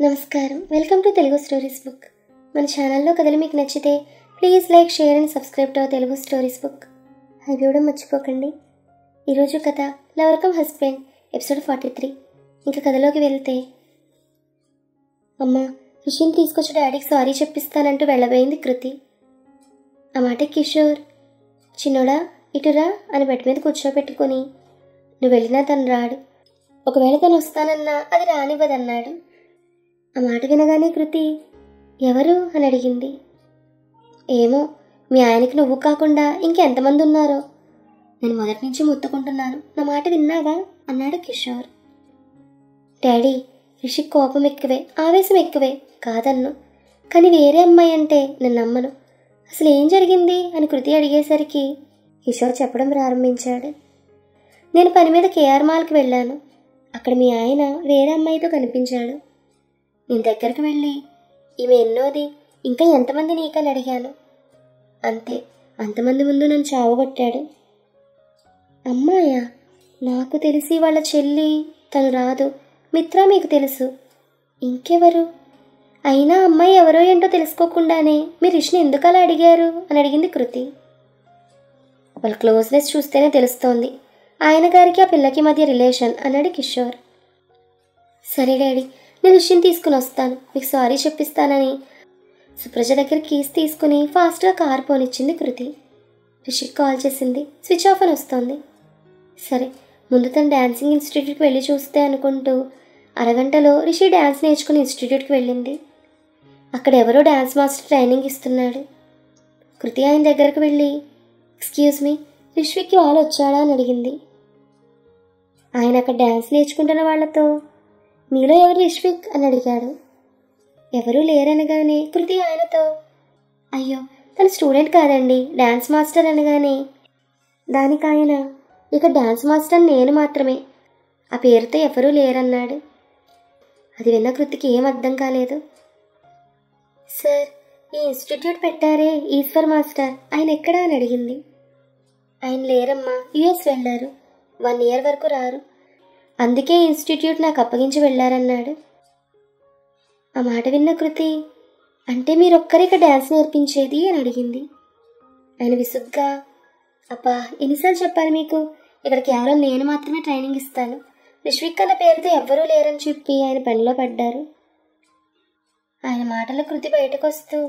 నమస్కారం, welcome to Telugu stories book. మన ఛానల్లో కథలు మీకు నచ్చితే please like, share and subscribe to our Telugu stories book. High ఇవ్వడం మర్చిపోకండి. ఈరోజు కథ లవర్ కమ్ హస్బెండ్ ఎపిసోడ్ 43. ఇంకా కథలోకి వెళ్తే, అమ్మ రిషిని తీసుకొచ్చి డాడీకి సారీ చెప్పిస్తానంటూ వెళ్ళబోయింది కృతి. ఆ మాట కిషోర్, చిన్నోడా ఇటురా అని బెడ్ మీద కూర్చోబెట్టుకొని, నువ్వు వెళ్ళినా తను రాడు, ఒకవేళ తను వస్తానన్నా అది రానివ్వదన్నాడు. ఆ మాట వినగానే కృతి ఎవరు అని అడిగింది. ఏమో, మీ ఆయనకి నువ్వు కాకుండా ఇంకెంతమంది ఉన్నారో, నేను మొదటి నుంచి ముత్తుకుంటున్నాను, నా మాట విన్నాగా అన్నాడు కిషోర్. డాడీ, రిషికి కోపం ఎక్కువే, ఆవేశం ఎక్కువే కాదన్ను, కానీ వేరే అమ్మాయి అంటే నేను నమ్మను. అసలు ఏం జరిగింది అని కృతి అడిగేసరికి కిషోర్ చెప్పడం ప్రారంభించాడు. నేను పని మీద కేఆర్ మాల్కి వెళ్ళాను. అక్కడ మీ ఆయన వేరే అమ్మాయితో కనిపించాడు. నేను దగ్గరికి వెళ్ళి ఈమె ఎన్నోది, ఇంకా ఎంతమంది నీకని అడిగాను. అంతే, అంతమంది ముందు నన్ను చావగొట్టాడు. అమ్మాయా? నాకు తెలిసి వాళ్ళ చెల్లి, తను రాదు. మిత్ర మీకు తెలుసు, ఇంకెవరు? అయినా అమ్మాయి ఎవరో ఏంటో తెలుసుకోకుండానే మీరు రిషిని ఎందుకు అలా అడిగారు అని అడిగింది కృతి. వాళ్ళ క్లోజ్నెస్ చూస్తేనే తెలుస్తోంది, ఆయన గారికి ఆ పిల్లకి మధ్య రిలేషన్ అన్నాడు కిషోర్. సరే డాడీ, నేను రిషిని తీసుకుని వస్తాను, మీకు సారీ చెప్పిస్తానని సుప్రజ దగ్గర కీస్ తీసుకుని ఫాస్ట్గా కార్ పోనిచ్చింది కృతి. రిషికి కాల్ చేసింది, స్విచ్ ఆఫ్ అని వస్తోంది. సరే, ముందు తను డ్యాన్సింగ్ ఇన్స్టిట్యూట్కి వెళ్ళి చూస్తే అనుకుంటూ అరగంటలో రిషి డ్యాన్స్ నేర్చుకుని ఇన్స్టిట్యూట్కి వెళ్ళింది. అక్కడ ఎవరో డ్యాన్స్ మాస్టర్ ట్రైనింగ్ ఇస్తున్నాడు. కృతి ఆయన దగ్గరకు వెళ్ళి, ఎక్స్క్యూజ్ మీ, రిష్విక్కి వాళ్ళు వచ్చాడా అని అడిగింది. ఆయన అక్కడ డ్యాన్స్ నేర్చుకుంటున్న వాళ్ళతో, మీలో ఎవరు రిష్విక్ అని అడిగాడు. ఎవరూ లేరనగానే కృతి ఆయనతో, అయ్యో తన స్టూడెంట్ కాదండి, డ్యాన్స్ మాస్టర్ అనగానే దానికి ఆయన, ఇక డ్యాన్స్ మాస్టర్ నేను మాత్రమే, ఆ పేరుతో ఎవరూ లేరన్నాడు. అది విన్న కృతికి ఏం అర్థం కాలేదు. సార్, ఈ ఇన్స్టిట్యూట్ పెట్టారే ఈశ్వర్ మాస్టర్, ఆయన ఎక్కడా అని అడిగింది. ఆయన లేరమ్మా, యుఎస్ వెళ్ళారు, 1 year వరకు రారు, అందుకే ఇన్స్టిట్యూట్ నాకు అప్పగించి వెళ్ళారన్నాడు. ఆ మాట విన్న కృతి, అంటే మీరొక్కరే ఇక డ్యాన్స్ నేర్పించేది అని అడిగింది. ఆయన విసుగ్గా, అబ్బా ఎన్నిసార్లు చెప్పాలి మీకు, ఇక్కడ కేవలం నేను మాత్రమే ట్రైనింగ్ ఇస్తాను, రిష్విక్ అన్న పేరుతో ఎవ్వరూ లేరని చెప్పి ఆయన పనిలో పడ్డారు. ఆయన మాటలో కృతి బయటకు వస్తూ,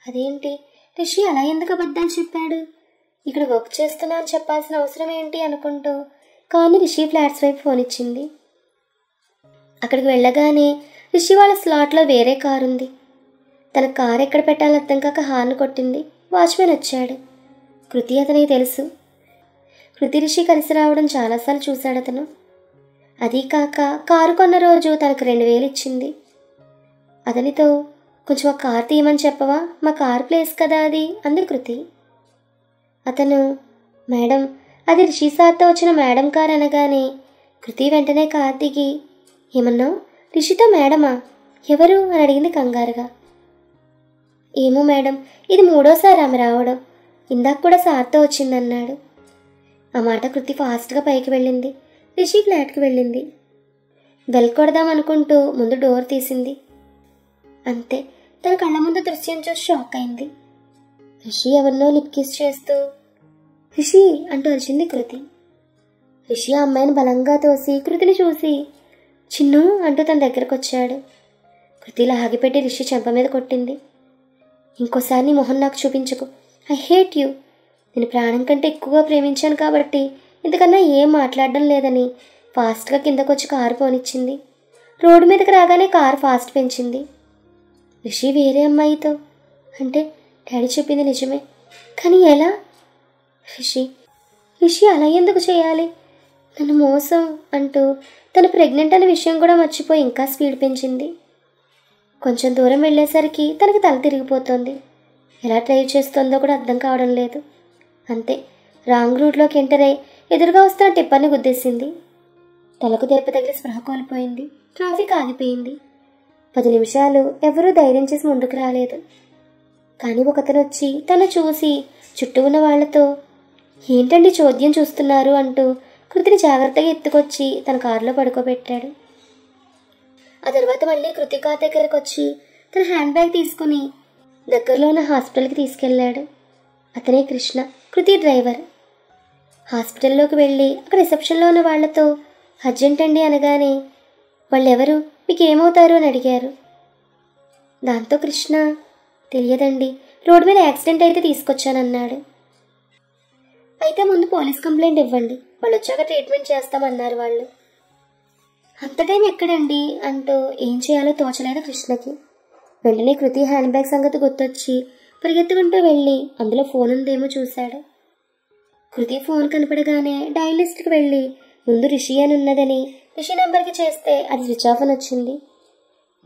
అదేంటి రిషి అలా ఎందుకు అబద్ధాలు చెప్పాడు, ఇక్కడ వర్క్ చేస్తున్నా అని చెప్పాల్సిన అవసరం ఏంటి అనుకుంటూ కానీ రిషి ఫ్లాట్స్ వైపు ఫోన్ ఇచ్చింది. అక్కడికి వెళ్ళగానే రిషి వాళ్ళ స్లాట్లో వేరే కారు ఉంది. తన కారు ఎక్కడ పెట్టాలో అర్థం కాక హార్న్ కొట్టింది. వాచ్మెన్ వచ్చాడు. కృతి అతనికి తెలుసు. కృతి రిషి కలిసి రావడం చాలాసార్లు చూశాడు అతను. అదీ కాక కారు కొన్న రోజు తనకు 2000 ఇచ్చింది. అతనితో, కొంచెం ఆ కారు తీయమని చెప్పవా, మా కారు ప్లేస్ కదా అది అంది కృతి. అతను, మేడం అది రిషి సార్తో వచ్చిన మేడం కార్ అనగానే కృతి వెంటనే కార్ దిగి, ఏమన్నావు, రిషితో మేడమా, ఎవరు అని అడిగింది కంగారుగా. ఏమో మేడం, ఇది 3వసారి ఆమె రావడం, ఇందాక కూడా సార్తో వచ్చిందన్నాడు. ఆ మాట కృతి ఫాస్ట్గా పైకి వెళ్ళింది. రిషి ఫ్లాట్కి వెళ్ళింది. బెల్ కొడదాం అనుకుంటూ ముందు డోర్ తీసింది. అంతే, తన కళ్ళ ముందు దృశ్యం చూసి షాక్ అయింది. రిషి ఎవరినో లిప్ కిస్ చేస్తూ, రిషి అంటూ అరిచింది కృతి. రిషి ఆ అమ్మాయిని బలంగా తోసి కృతిని చూసి, చిన్ను అంటూ తన దగ్గరకు వచ్చాడు. కృతి లాగిపెట్టి రిషి చెంప మీద కొట్టింది. ఇంకోసారి నీ మొహం నాకు చూపించకు, ఐ హేట్ యూ, నేను ప్రాణం కంటే ఎక్కువగా ప్రేమించాను కాబట్టి ఇంతకన్నా ఏం మాట్లాడడం లేదని ఫాస్ట్గా కిందకొచ్చి కారు పోనిచ్చింది. రోడ్డు మీదకి రాగానే కారు ఫాస్ట్ పెంచింది. రిషి వేరే అమ్మాయితో అంటే డాడీ చెప్పింది నిజమే, కానీ ఎలా? రిషి అలా ఎందుకు చేయాలి, నన్ను మోసం అంటూ తను ప్రెగ్నెంట్ అనే విషయం కూడా మర్చిపోయి ఇంకా స్పీడ్ పెంచింది. కొంచెం దూరం వెళ్ళేసరికి తనకి తల తిరిగిపోతుంది. ఎలా డ్రైవ్ చేస్తుందో కూడా అర్థం కావడం లేదు. అంతే, రాంగ్ రూట్లోకి ఎంటర్ అయ్యి ఎదురుగా వస్తున్న టిప్పర్ని గుద్దేసింది. తలకు దెబ్బ తగిలి స్పృహ కోల్పోయింది. ట్రాఫిక్ ఆగిపోయింది. 10 నిమిషాలు ఎవరూ ధైర్యం చేసి ముందుకు రాలేదు. కానీ ఒకతను వచ్చి తను చూసి చుట్టూ ఉన్న వాళ్లతో, ఏంటండి చోద్యం చూస్తున్నారు అంటూ కృతిని జాగ్రత్తగా ఎత్తుకొచ్చి తన కారులో పడుకోబెట్టాడు. ఆ తర్వాత మళ్ళీ కృతికా దగ్గరకు వచ్చి తన హ్యాండ్ బ్యాగ్ తీసుకుని దగ్గరలో ఉన్న హాస్పిటల్కి తీసుకెళ్ళాడు. అతనే కృష్ణ, కృతి డ్రైవర్. హాస్పిటల్లోకి వెళ్ళి అక్కడ రిసెప్షన్లో ఉన్న వాళ్లతో అర్జెంట్ అండి అనగానే వాళ్ళెవరు, మీకు ఏమవుతారు అని అడిగారు. దాంతో కృష్ణ, తెలియదండి, రోడ్డు మీద యాక్సిడెంట్ అయితే తీసుకొచ్చానన్నాడు. అయితే ముందు పోలీస్ కంప్లైంట్ ఇవ్వండి, వాళ్ళు వచ్చాక ట్రీట్మెంట్ చేస్తామన్నారు వాళ్ళు. అంత టైం ఎక్కడండి అంటూ ఏం చేయాలో తోచలేదు కృష్ణకి. వెంటనే కృతి హ్యాండ్ బ్యాగ్ సంగతి గుర్తొచ్చి పరిగెత్తుకుంటూ వెళ్ళి అందులో ఫోన్ ఉందేమో చూశాడు. కృతి ఫోన్ కనపడగానే డయల్ లిస్ట్కి వెళ్ళి ముందు రిషి అని ఉన్నదని రిషి నెంబర్కి చేస్తే అది స్విచ్ ఆఫ్ అని వచ్చింది.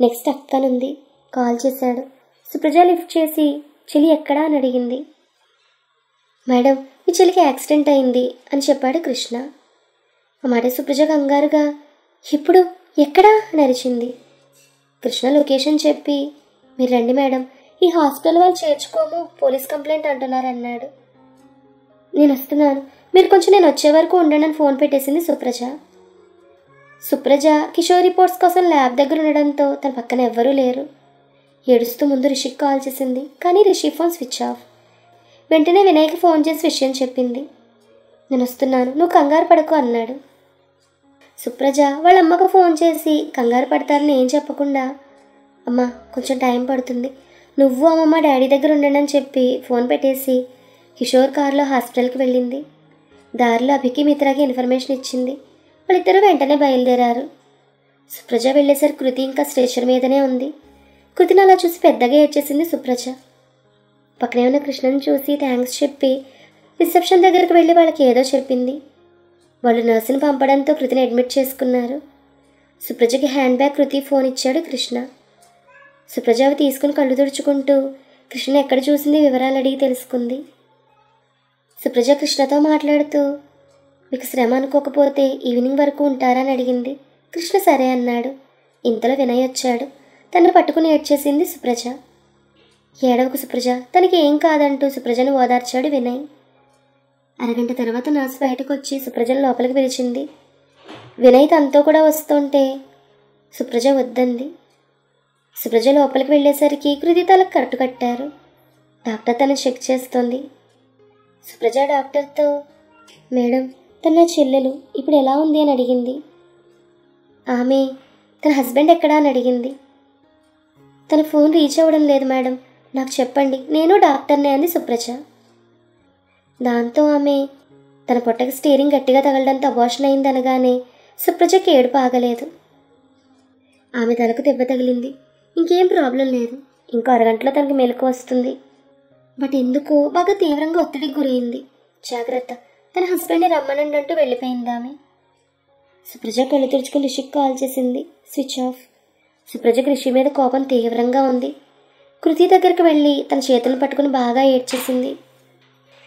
నెక్స్ట్ అక్కనుంది, కాల్ చేశాడు. సుప్రజ లిఫ్ట్ చేసి చెల్లి ఎక్కడా అని అడిగింది. మేడం, మీ చెల్లికి యాక్సిడెంట్ అయింది అని చెప్పాడు కృష్ణ. ఆ మాట సుప్రజ కంగారుగా, ఇప్పుడు ఎక్కడా అని అరిచింది. కృష్ణ లొకేషన్ చెప్పి, మీరు రండి మేడం, ఈ హాస్పిటల్ వాళ్ళు చేర్చుకోము, పోలీస్ కంప్లైంట్ అంటున్నారు అన్నాడు. నేను వస్తున్నాను, మీరు కొంచెం నేను వచ్చే వరకు ఉండండి అని ఫోన్ పెట్టేసింది సుప్రజ. సుప్రజ కిషోర్ రిపోర్ట్స్ కోసం ల్యాబ్ దగ్గర ఉండడంతో తన పక్కన ఎవ్వరూ లేరు. ఏడుస్తూ ముందు రిషికి కాల్ చేసింది, కానీ రిషి ఫోన్ స్విచ్ ఆఫ్. వెంటనే వినయ్కి ఫోన్ చేసి విషయం చెప్పింది. నేను వస్తున్నాను, నువ్వు కంగారు పడకు అన్నాడు. సుప్రజ వాళ్ళ అమ్మకు ఫోన్ చేసి కంగారు పడతారని ఏం చెప్పకుండా, అమ్మ కొంచెం టైం పడుతుంది, నువ్వు అమ్మమ్మ డాడీ దగ్గర ఉండండి అని చెప్పి ఫోన్ పెట్టేసి కిషోర్ కారులో హాస్పిటల్కి వెళ్ళింది. దారిలో అభికి మిత్రాకి ఇన్ఫర్మేషన్ ఇచ్చింది. వాళ్ళిద్దరూ వెంటనే బయలుదేరారు. సుప్రజ వెళ్ళేసరికి కృతి ఇంకా స్ట్రెచర్ మీదనే ఉంది. కృతిని అలా చూసి పెద్దగా ఏడ్చేసింది సుప్రజ. పక్కనే ఉన్న కృష్ణని చూసి థ్యాంక్స్ చెప్పి రిసెప్షన్ దగ్గరకు వెళ్ళి వాళ్ళకి ఏదో చెప్పింది. వాళ్ళు నర్సుని పంపడంతో కృతిని అడ్మిట్ చేసుకున్నారు. సుప్రజకి హ్యాండ్ బ్యాగ్ కృతి ఫోన్ ఇచ్చాడు కృష్ణ. సుప్రజ అవి తీసుకుని కళ్ళు తుడుచుకుంటూ కృష్ణ ఎక్కడ చూసింది వివరాలు అడిగి తెలుసుకుంది. సుప్రజ కృష్ణతో మాట్లాడుతూ, మీకు శ్రమ అనుకోకపోతే ఈవినింగ్ వరకు ఉంటారా అని అడిగింది. కృష్ణ సరే అన్నాడు. ఇంతలో వినయ్ వచ్చాడు. తనను పట్టుకుని ఏడ్చేసింది సుప్రజ. ఏడవకు సుప్రజ, తనకి ఏం కాదంటూ సుప్రజను ఓదార్చాడు వినయ్. అరగంట తర్వాత నర్సు బయటకు వచ్చి సుప్రజను లోపలికి పిలిచింది. వినయ్ తనతో కూడా వస్తుంటే సుప్రజ వద్దంది. సుప్రజ లోపలికి వెళ్ళేసరికి కృతి తలకు కట్టు కట్టారు. డాక్టర్ తను చెక్ చేస్తోంది. సుప్రజ డాక్టర్తో, మేడం తన నా చెల్లెలు ఇప్పుడు ఎలా ఉంది అని అడిగింది. ఆమె తన హస్బెండ్ ఎక్కడా అని అడిగింది. తన ఫోన్ రీచ్ అవ్వడం లేదు మేడం, నాకు చెప్పండి, నేను డాక్టర్నే అంది సుప్రజ. దాంతో ఆమె తన పొట్టకి స్టీరింగ్ గట్టిగా తగలడంతో అబార్షన్ అయింది అనగానే సుప్రజకి ఏడుపు ఆగలేదు. ఆమె తలకు దెబ్బ తగిలింది, ఇంకేం ప్రాబ్లం లేదు, ఇంకో అరగంటలో తనకి మెలకు వస్తుంది. బట్ ఎందుకో బాగా తీవ్రంగా ఒత్తిడికి గురైంది. జాగ్రత్త, తన హస్బెండ్ని రమ్మనండి అంటూ వెళ్ళిపోయింది ఆమె. సుప్రజ కళ్ళు తెరుచుకుని రిషికి కాల్ చేసింది. Switch off. సుప్రజకి రిషి మీద కోపం తీవ్రంగా ఉంది. కృతి దగ్గరికి వెళ్ళి తన చేతులను పట్టుకుని బాగా ఏడ్చేసింది.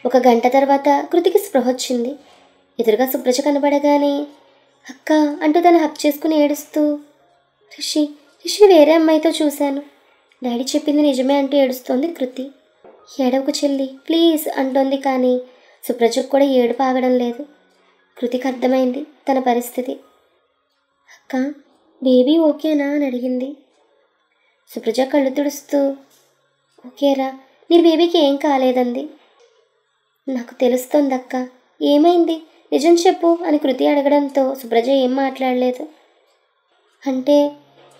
ఒక గంట తర్వాత కృతికి స్పృహ వచ్చింది. ఎదురుగా సుప్రజ కనబడగానే అక్క అంటూ తను హక్ చేసుకుని ఏడుస్తూ, రిషి వేరే అమ్మాయితో చూశాను, డాడీ చెప్పింది నిజమే అంటూ ఏడుస్తోంది కృతి. ఏడవకు చెల్లి ప్లీజ్ అంటోంది, కానీ సుప్రజకు కూడా ఏడుపు ఆగడం లేదు. కృతికి అర్థమైంది తన పరిస్థితి. అక్క బేబీ ఓకేనా అని అడిగింది. సుప్రజ కళ్ళు తుడుస్తూ, ఓకేరా, నీ బేబీకి ఏం కాలేదంది. నాకు తెలుస్తోందక్క, ఏమైంది నిజం చెప్పు అని కృతి అడగడంతో సుప్రజ ఏం మాట్లాడలేదు. అంటే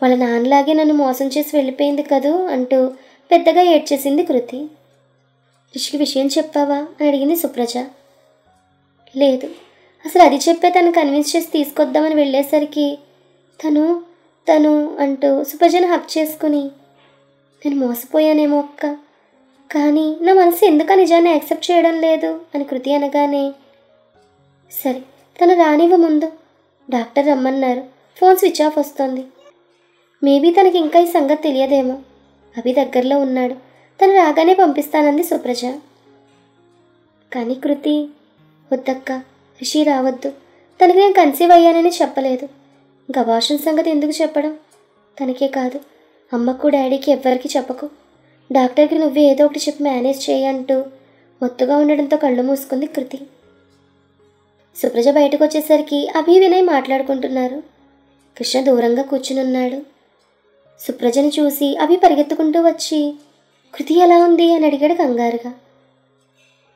వాళ్ళ నాన్నలాగే నన్ను మోసం చేసి వెళ్ళిపోయింది కదూ అంటూ పెద్దగా ఏడ్చేసింది కృతి. రిషికి విషయం చెప్పావా అని అడిగింది సుప్రజ. లేదు, అసలు అది చెప్పే తను కన్విన్స్ చేసి తీసుకొద్దామని వెళ్ళేసరికి తను అంటూ సుప్రజను హక్ చేసుకుని, నేను మోసపోయానేమో అక్క, కానీ నా మనసు ఎందుకు నిజాన్ని యాక్సెప్ట్ చేయడం లేదు అని కృతి అనగానే, సరే తను రానివ్వ, ముందు డాక్టర్ రమ్మన్నారు, ఫోన్ స్విచ్ ఆఫ్ వస్తుంది, మేబీ తనకి ఇంకా ఈ సంగతి తెలియదేమో, అభి దగ్గరలో ఉన్నాడు, తను రాగానే పంపిస్తానంది సుప్రజ. కానీ కృతి, వద్దక్క, రిషి రావద్దు, తనకి నేను కన్సీవ్ అయ్యానని చెప్పలేదు, ఇంకా అబార్షన్ సంగతి ఎందుకు చెప్పడం, తనకే కాదు అమ్మకు డాడీకి ఎవ్వరికి చెప్పకు, డాక్టర్కి నువ్వు ఏదో ఒకటి చెప్పి మేనేజ్ చేయంటూ మొత్తుగా ఉండడంతో కళ్ళు మూసుకుంది కృతి. సుప్రజ బయటకు వచ్చేసరికి అభి వినయ్ మాట్లాడుకుంటున్నారు. కృష్ణ దూరంగా కూర్చునున్నాడు. సుప్రజని చూసి అభి పరిగెత్తుకుంటూ వచ్చి కృతి ఎలా ఉంది అని అడిగాడు కంగారుగా.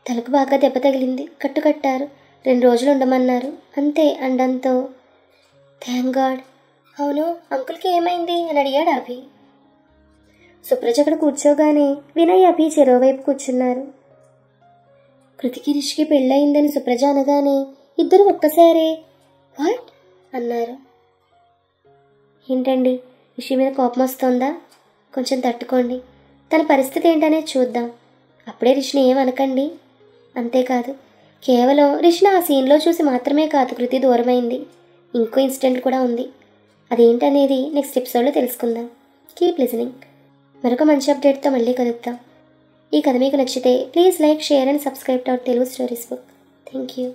తలకు బాగా దెబ్బ తగిలింది, కట్టుకట్టారు, 2 రోజులు ఉండమన్నారు అంతే అండంతో. Thank God. అవును, అంకుల్కి ఏమైంది అని అడిగాడు అభి. సుప్రజ అక్కడ కూర్చోగానే వినయ్ అభి చెరోవైపు కూర్చున్నారు. కృతికి రిషికి పెళ్ళయిందని సుప్రజ అనగానే ఇద్దరు ఒక్కసారే వాట్ అన్నారు. ఏంటండి, రిషి మీద కోపం వస్తుందా? కొంచెం తట్టుకోండి, తన పరిస్థితి ఏంటనేది చూద్దాం. అప్పుడే రిషిని ఏమనకండి. అంతేకాదు, కేవలం రిషిని ఆ సీన్లో చూసి మాత్రమే కాదు కృతి దూరమైంది, ఇంకో ఇన్సిడెంట్ కూడా ఉంది. అదేంటనేది నెక్స్ట్ ఎపిసోడ్లో తెలుసుకుందాం. Keep listening. మరొక మంచి అప్డేట్తో మళ్ళీ కలుద్దాం. ఈ కథ మీకు నచ్చితే please like, share and subscribe to our Telugu stories book. Thank you.